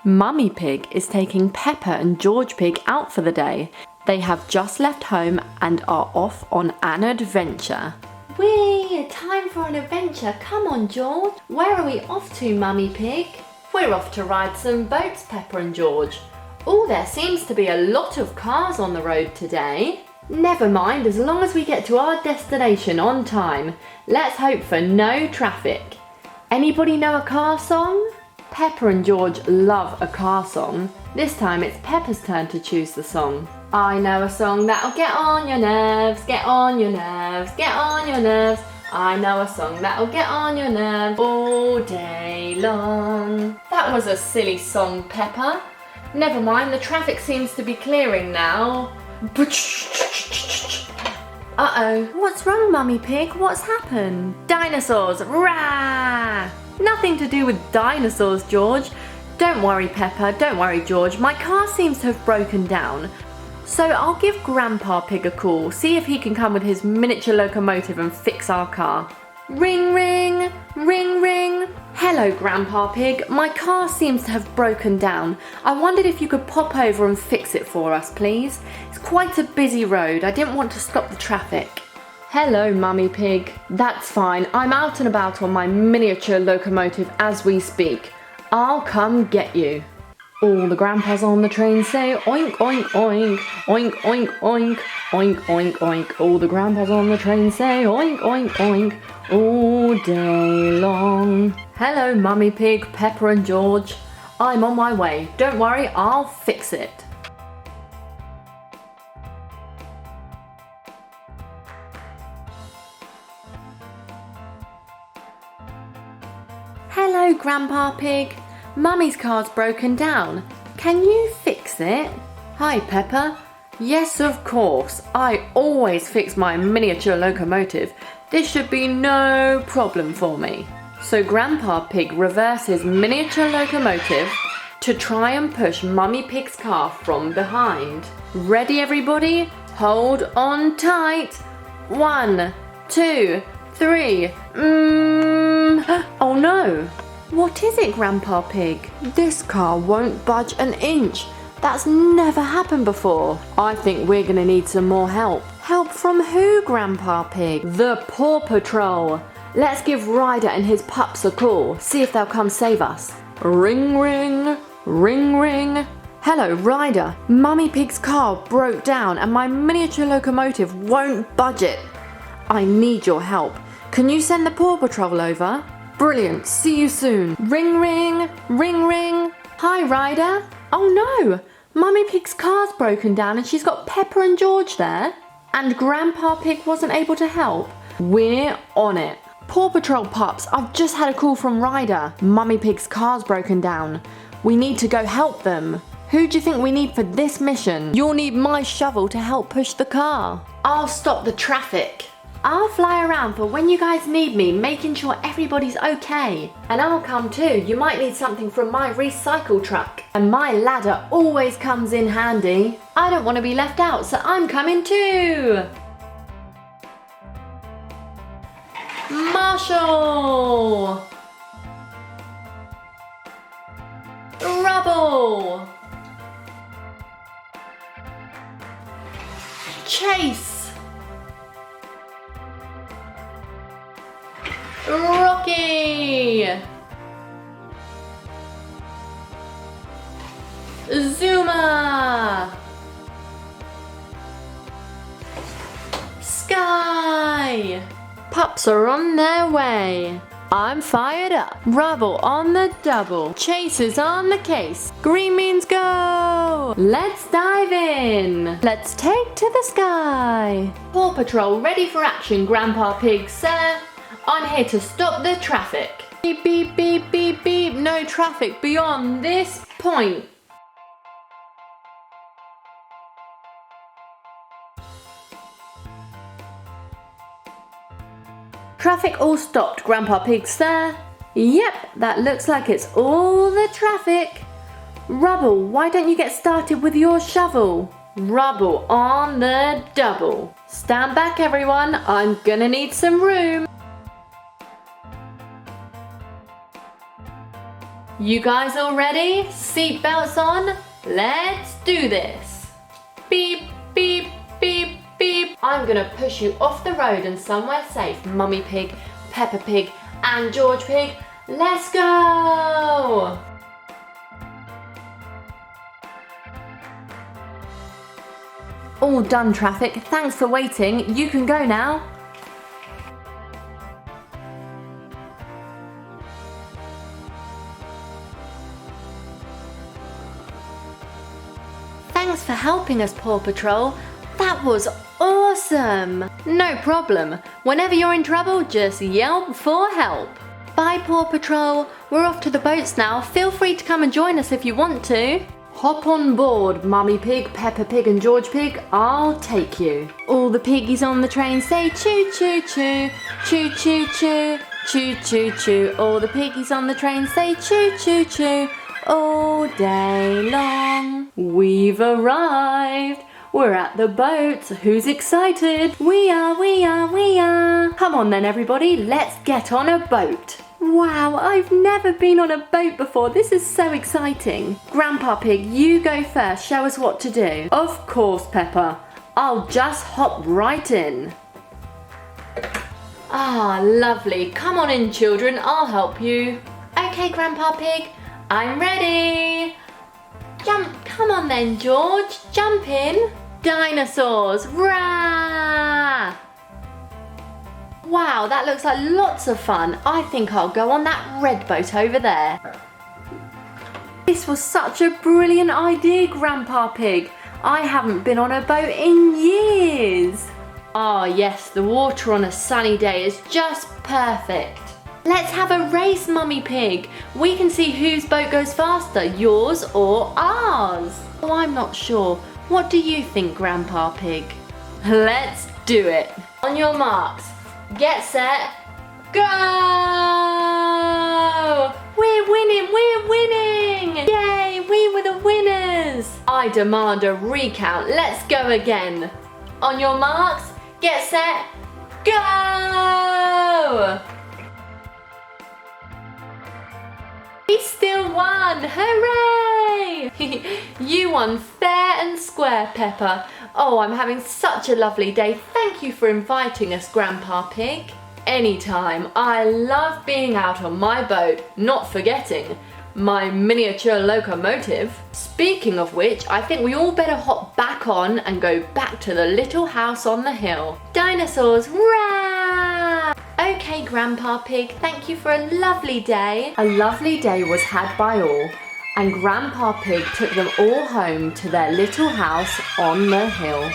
Mummy Pig is taking Peppa and George Pig out for the day. They have just left home and are off on an adventure. Whee! Time for an adventure. Come on, George. Where are we off to, Mummy Pig? We're off to ride some boats, Peppa and George. Oh, there seems to be a lot of cars on the road today. Never mind, as long as we get to our destination on time. Let's hope for no traffic. Anybody know a car song? Peppa and George love a car song. This time it's Peppa's turn to choose the song. I know a song that'll get on your nerves, get on your nerves, get on your nerves. I know a song that'll get on your nerves all day long. That was a silly song, Peppa. Never mind, the traffic seems to be clearing now. Uh-oh, what's wrong, Mummy Pig? What's happened? Dinosaurs, rah! Nothing to do with dinosaurs, George. Don't worry, Peppa, don't worry, George. My car seems to have broken down. So I'll give Grandpa Pig a call, see if he can come with his miniature locomotive and fix our car. Ring, ring, ring, ring. Hello, Grandpa Pig. My car seems to have broken down. I wondered if you could pop over and fix it for us, please. It's quite a busy road. I didn't want to stop the traffic. Hello, Mummy Pig. That's fine. I'm out and about on my miniature locomotive as we speak. I'll come get you. All the grandpas on the train say oink, oink, oink, oink, oink, oink, oink, oink, oink. All the grandpas on the train say oink, oink, oink, all day long. Hello, Mummy Pig, Peppa and George. I'm on my way. Don't worry, I'll fix it. Hello, Grandpa Pig. Mummy's car's broken down. Can you fix it? Hi, Peppa. Yes, of course. I always fix my miniature locomotive. This should be no problem for me. So Grandpa Pig reverses miniature locomotive to try and push Mummy Pig's car from behind. Ready, everybody? Hold on tight. 1, 2, 3. Oh no! What is it, Grandpa Pig? This car won't budge an inch. That's never happened before. I think we're gonna need some more help. Help from who, Grandpa Pig? The Paw Patrol. Let's give Ryder and his pups a call. See if they'll come save us. Ring, ring, ring, ring. Hello, Ryder. Mummy Pig's car broke down and my miniature locomotive won't budge it. I need your help. Can you send the Paw Patrol over? Brilliant, see you soon. Ring, ring, ring, ring. Hi, Ryder. Oh no, Mummy Pig's car's broken down and she's got Peppa and George there. And Grandpa Pig wasn't able to help. We're on it. Paw Patrol pups, I've just had a call from Ryder. Mummy Pig's car's broken down. We need to go help them. Who do you think we need for this mission? You'll need my shovel to help push the car. I'll stop the traffic. I'll fly around for when you guys need me, making sure everybody's okay. And I'll come too. You might need something from my recycle truck. And my ladder always comes in handy. I don't want to be left out, so I'm coming too. Marshall! Rubble! Chase! Rocky! Zuma! Sky! Pups are on their way. I'm fired up. Rubble on the double. Chase is on the case. Green means go. Let's dive in. Let's take to the sky. Paw Patrol ready for action, Grandpa Pig, sir. I'm here to stop the traffic. Beep, beep, beep, beep, beep. No traffic beyond this point. Traffic all stopped, Grandpa Pig, sir. Yep, that looks like it's all the traffic. Rubble, why don't you get started with your shovel? Rubble on the double. Stand back, everyone. I'm gonna need some room. You guys all ready? Seatbelts on? Let's do this. Beep, beep, beep, beep. I'm gonna push you off the road and somewhere safe. Mummy Pig, Peppa Pig, and George Pig. Let's go! All done, traffic. Thanks for waiting. You can go now. Thanks for helping us, Paw Patrol. That was awesome! No problem. Whenever you're in trouble, just yell for help. Bye, Paw Patrol. We're off to the boats now. Feel free to come and join us if you want to. Hop on board, Mummy Pig, Peppa Pig and George Pig. I'll take you. All the piggies on the train say choo choo choo, choo choo choo, choo choo choo. All the piggies on the train say choo choo choo. All day long. We've arrived. We're at the boats. Who's excited? We are, we are, we are. Come on then everybody, let's get on a boat. Wow, I've never been on a boat before. This is so exciting. Grandpa Pig, you go first. Show us what to do. Of course, Peppa. I'll just hop right in. Ah, lovely. Come on in, children. I'll help you. Okay, Grandpa Pig. I'm ready. Jump. Come on then, George. Jump in. Dinosaurs. Rah! Wow, that looks like lots of fun. I think I'll go on that red boat over there. This was such a brilliant idea, Grandpa Pig. I haven't been on a boat in years. Ah, yes, the water on a sunny day is just perfect. Let's have a race, Mummy Pig. We can see whose boat goes faster, yours or ours. Oh, I'm not sure. What do you think, Grandpa Pig? Let's do it. On your marks. Get set, go! We're winning, we're winning! Yay, we were the winners! I demand a recount. Let's go again. On your marks, get set, go! We still won! Hooray! You won fair and square, Peppa. Oh, I'm having such a lovely day. Thank you for inviting us, Grandpa Pig. Anytime. I love being out on my boat, not forgetting my miniature locomotive. Speaking of which, I think we all better hop back on and go back to the little house on the hill. Dinosaurs, rah! Okay, Grandpa Pig, thank you for a lovely day. A lovely day was had by all, and Grandpa Pig took them all home to their little house on the hill.